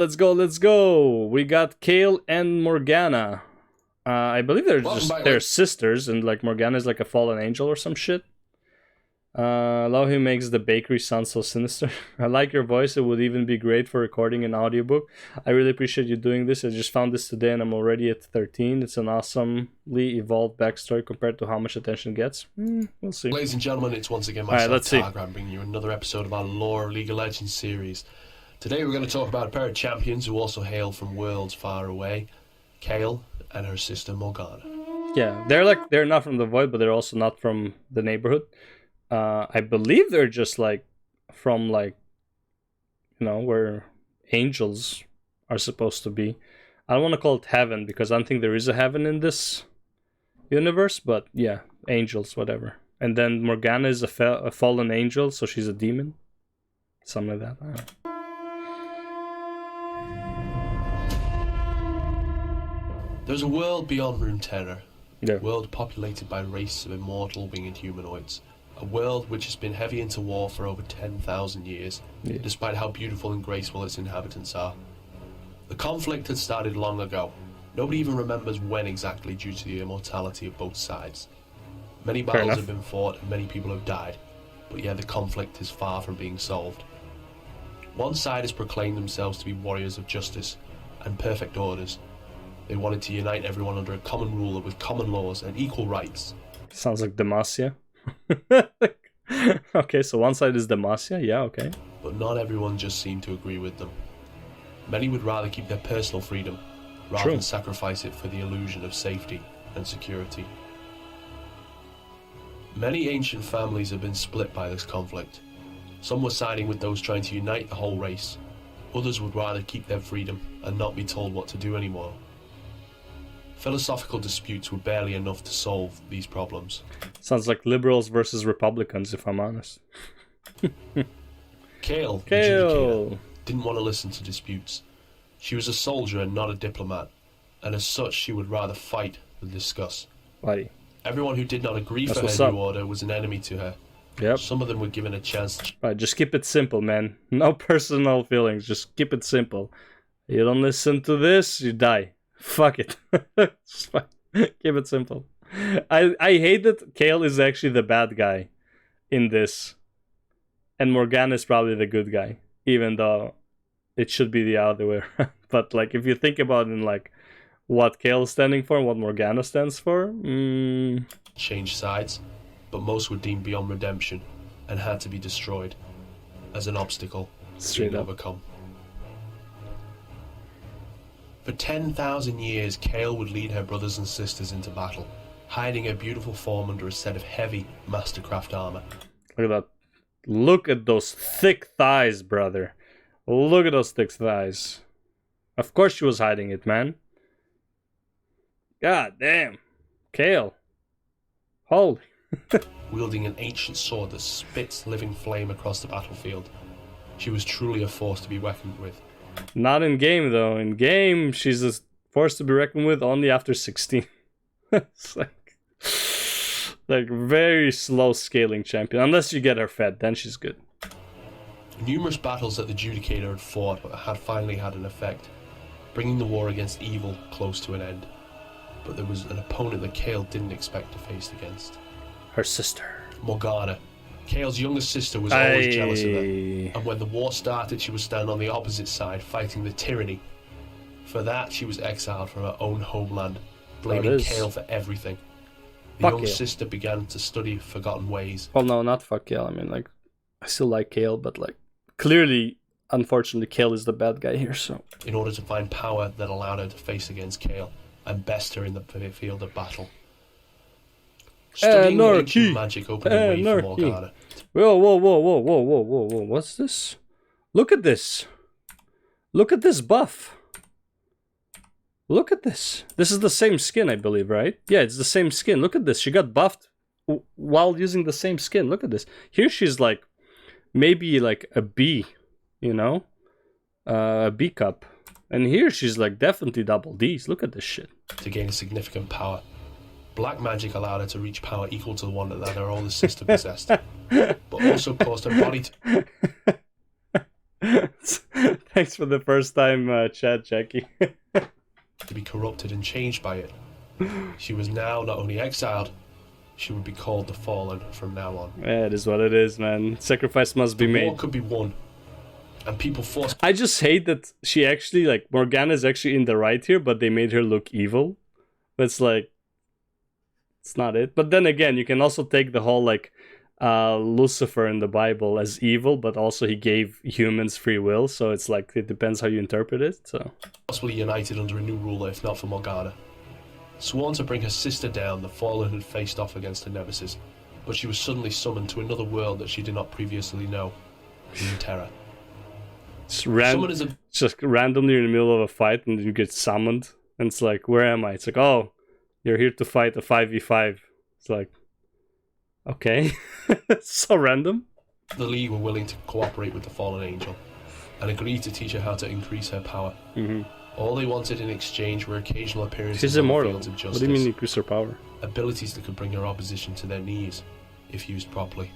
Let's go, let's go. We got Kale and Morgana. I believe they're sisters, and like Morgana is like a fallen angel or some shit. Love who makes the bakery sound so sinister. I like your voice. It would even be great for recording an audiobook. I really appreciate you doing this. I just found this today and I'm already at 13. It's an awesomely evolved backstory compared to how much attention it gets. We'll see. Ladies and gentlemen, it's once again myself, Targram, bringing you another episode of our Lore League of Legends series. Today we're going to talk about a pair of champions who also hail from worlds far away, Kale and her sister Morgana. Yeah, they're not from the Void, but they're also not from the neighborhood. I believe they're just like from like, you know, where angels are supposed to be. I don't want to call it heaven because I don't think there is a heaven in this universe, but yeah, angels, whatever. And then Morgana is a fallen angel, so she's a demon. Something like that. I don't know. There's a world beyond Runeterra. Yeah. A world populated by a race of immortal winged humanoids. A world which has been heavy into war for over 10,000 years, despite how beautiful and graceful its inhabitants are. The conflict had started long ago. Nobody even remembers when exactly due to the immortality of both sides. Many battles have been fought and many people have died, but yet the conflict is far from being solved. One side has proclaimed themselves to be warriors of justice and perfect orders. They wanted to unite everyone under a common ruler with common laws and equal rights. Sounds like Demacia. Okay, so one side is Demacia, yeah, okay. But not everyone just seemed to agree with them. Many would rather keep their personal freedom, rather than sacrifice it for the illusion of safety and security. Many ancient families have been split by this conflict. Some were siding with those trying to unite the whole race. Others would rather keep their freedom and not be told what to do anymore. Philosophical disputes were barely enough to solve these problems. Sounds like liberals versus Republicans, if I'm honest. Kale, the Judicator, didn't want to listen to disputes. She was a soldier and not a diplomat, and as such she would rather fight than discuss. Buddy. Everyone who did not agree for her new order was an enemy to her. Yep. Some of them were given a chance to... Right, just keep it simple, man. No personal feelings, just keep it simple. You don't listen to this, you die. Fuck it. Keep it simple. I hate that Kale is actually the bad guy in this. And Morgana is probably the good guy. Even though it should be the other way around. But like if you think about it in like what Kale is standing for and what Morgana stands for. Change sides. But most were deemed beyond redemption and had to be destroyed as an obstacle to overcome. For 10,000 years, Kale would lead her brothers and sisters into battle, hiding her beautiful form under a set of heavy Mastercraft armor. Look at that. Look at those thick thighs, brother. Look at those thick thighs. Of course she was hiding it, man. God damn. Kale. Holy. Wielding an ancient sword that spits living flame across the battlefield. She was truly a force to be reckoned with. Not in game though. In game, she's a force to be reckoned with only after 16. It's like very slow scaling champion. Unless you get her fed, then she's good. Numerous battles that the Judicator had fought had finally had an effect, bringing the war against evil close to an end. But there was an opponent that Kale didn't expect to face against. Her sister. Morgana. Kale's younger sister was always jealous of her, and when the war started she would stand on the opposite side fighting the tyranny. For that she was exiled from her own homeland, blaming Kale for everything. The young sister began to study forgotten ways. Well, no, not fuck Kale. I mean, like, I still like Kale, but like, clearly, unfortunately, Kale is the bad guy here, so... In order to find power that allowed her to face against Kale and best her in the field of battle. Studying ancient magic opened the way for Morgana. Whoa, what's this? Look at this. Look at this buff. Look at this. This is the same skin, I believe, right? Yeah, it's the same skin. Look at this. She got buffed while using the same skin. Look at this. Here she's like, maybe like a B, you know? A B cup. And here she's like definitely double Ds. Look at this shit. To gain significant power. Black magic allowed her to reach power equal to the one that her older sister possessed, but also caused her body to... Thanks for the first time chat, Jackie. to be corrupted and changed by it. She was now not only exiled, she would be called the Fallen from now on. Yeah, it is what it is, man. Sacrifice must be made. War could be won, and people forced. I just hate that she actually, like, Morgana's actually in the right here, but they made her look evil. It's like, it's not it. But then again, you can also take the whole, like, Lucifer in the Bible as evil, but also he gave humans free will, so it's like, it depends how you interpret it, so. Possibly united under a new ruler, if not for Morgana. Sworn to bring her sister down, the Fallen had faced off against her nemesis, but she was suddenly summoned to another world that she did not previously know, Terra. Just randomly in the middle of a fight, and you get summoned, and it's like, where am I? It's like, oh, you're here to fight a 5v5. It's like, okay. So random. The League were willing to cooperate with the Fallen Angel, and agreed to teach her how to increase her power. All they wanted in exchange were occasional appearances She's on the immortal. fields of justice. What do you mean increase her power? Abilities that could bring her opposition to their knees, if used properly.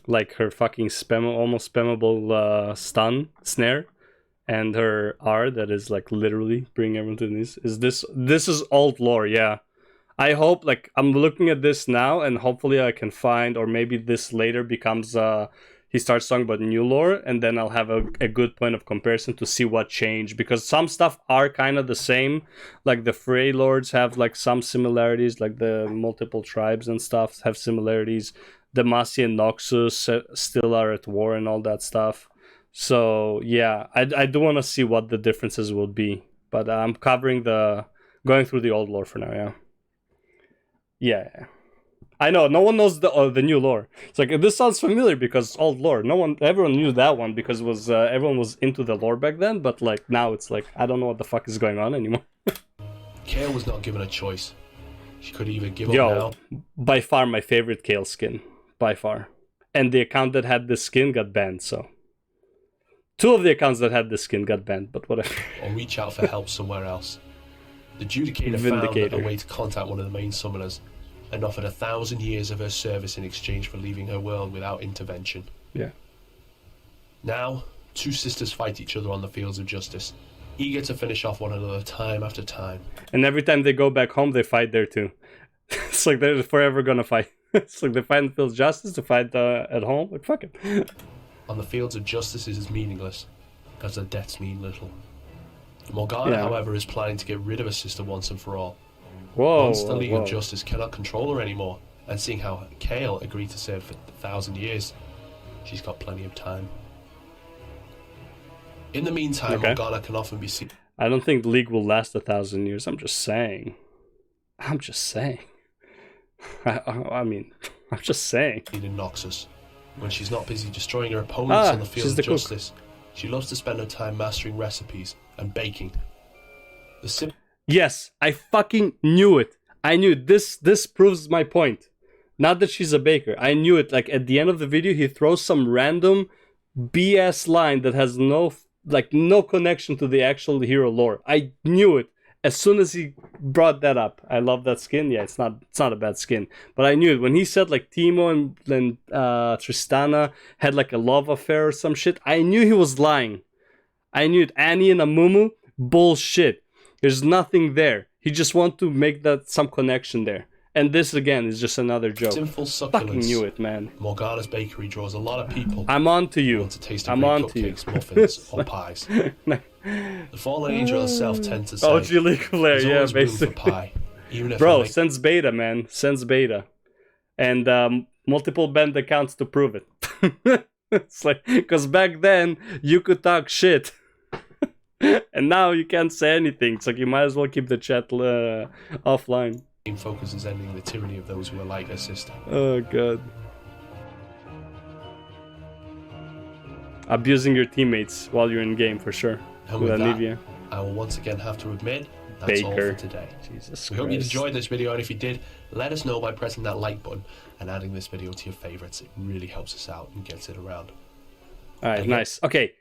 Like her fucking almost spammable snare, and her R that is like literally bring everyone to the knees. This is old lore, yeah. I hope, like, I'm looking at this now, and hopefully I can find, or maybe this later becomes he starts talking about new lore, and then I'll have a good point of comparison to see what changed, because some stuff are kind of the same, like the Frey Lords have like some similarities, like the multiple tribes and stuff have similarities. Demacia and Noxus still are at war and all that stuff. So yeah, I do want to see what the differences will be, but I'm going through the old lore for now. Yeah. I know, no one knows the new lore. It's like, this sounds familiar because old lore. Everyone knew that one because it was everyone was into the lore back then, but like now it's like, I don't know what the fuck is going on anymore. Kayle was not given a choice. She could either give up now. By far my favorite Kayle skin. By far. And the account that had this skin got banned, so. 2 of the accounts that had this skin got banned, but whatever. Or reach out for help somewhere else. The Judicator found a way to contact one of the main summoners, and offered 1,000 years of her service in exchange for leaving her world without intervention. Yeah. Now, 2 sisters fight each other on the fields of justice, eager to finish off one another time after time. And every time they go back home, they fight there too. It's like they're forever gonna fight. It's like they fight in the fields of justice to fight at home. Like, fuck it. On the fields of justice it is meaningless, as their deaths mean little. Morgana, however, is planning to get rid of her sister once and for all. Once the League of Justice cannot control her anymore, and seeing how Kayle agreed to serve for 1,000 years, she's got plenty of time. In the meantime, Morgana can often be seen. I don't think the League will last 1,000 years. I'm just saying. I mean, I'm just saying. In Noxus, when she's not busy destroying her opponents on the field of justice, she loves to spend her time mastering recipes and baking. Yes, I fucking knew it. I knew it. This proves my point. Not that she's a baker. I knew it. Like, at the end of the video, he throws some random BS line that has no connection to the actual hero lore. I knew it as soon as he brought that up. I love that skin. Yeah, it's not a bad skin. But I knew it. When he said, like, Teemo and Tristana had, like, a love affair or some shit, I knew he was lying. I knew it. Annie and Amumu, bullshit. There's nothing there. He just want to make that some connection there. And this, again, is just another joke. Sinful succulence. Fucking knew it, man. Morgana's bakery draws a lot of people. I'm on to you. Want to taste of cupcakes, muffins, or pies. The Fallen Angel herself tends to say, OG League player, yeah, basically. Pie, even if bro, since beta, man. Since beta. And multiple banned accounts to prove it. It's like, because back then, you could talk shit. And now you can't say anything. It's like, you might as well keep the chat offline. Focus is ending the tyranny of those who are like her sister. Oh god. Abusing your teammates while you're in game, for sure. And with that, I will once again have to admit, that's all for today. Jesus we hope you enjoyed this video, and if you did, let us know by pressing that like button and adding this video to your favorites. It really helps us out and gets it around. Alright, nice. Okay.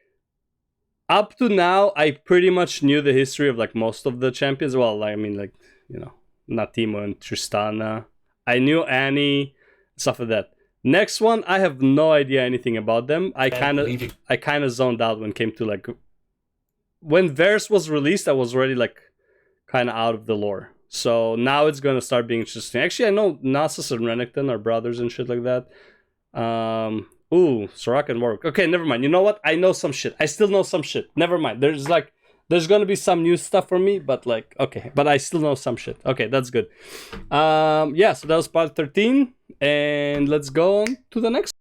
Up to now, I pretty much knew the history of, like, most of the champions. Well, I mean, like, you know, not Teemo and Tristana. I knew Annie, stuff like that. Next one, I have no idea anything about them. I leaving. kind of zoned out when it came to like when Verse was released. I was already like kind of out of the lore. So now it's gonna start being interesting. Actually, I know Nasus and Renekton are brothers and shit like that. Ooh, Soraka and Warwick. Okay, never mind. You know what? I know some shit. I still know some shit. Never mind. There's gonna be some new stuff for me, but like, okay, but I still know some shit. Okay, that's good. Yeah, so that was part 13, and let's go on to the next.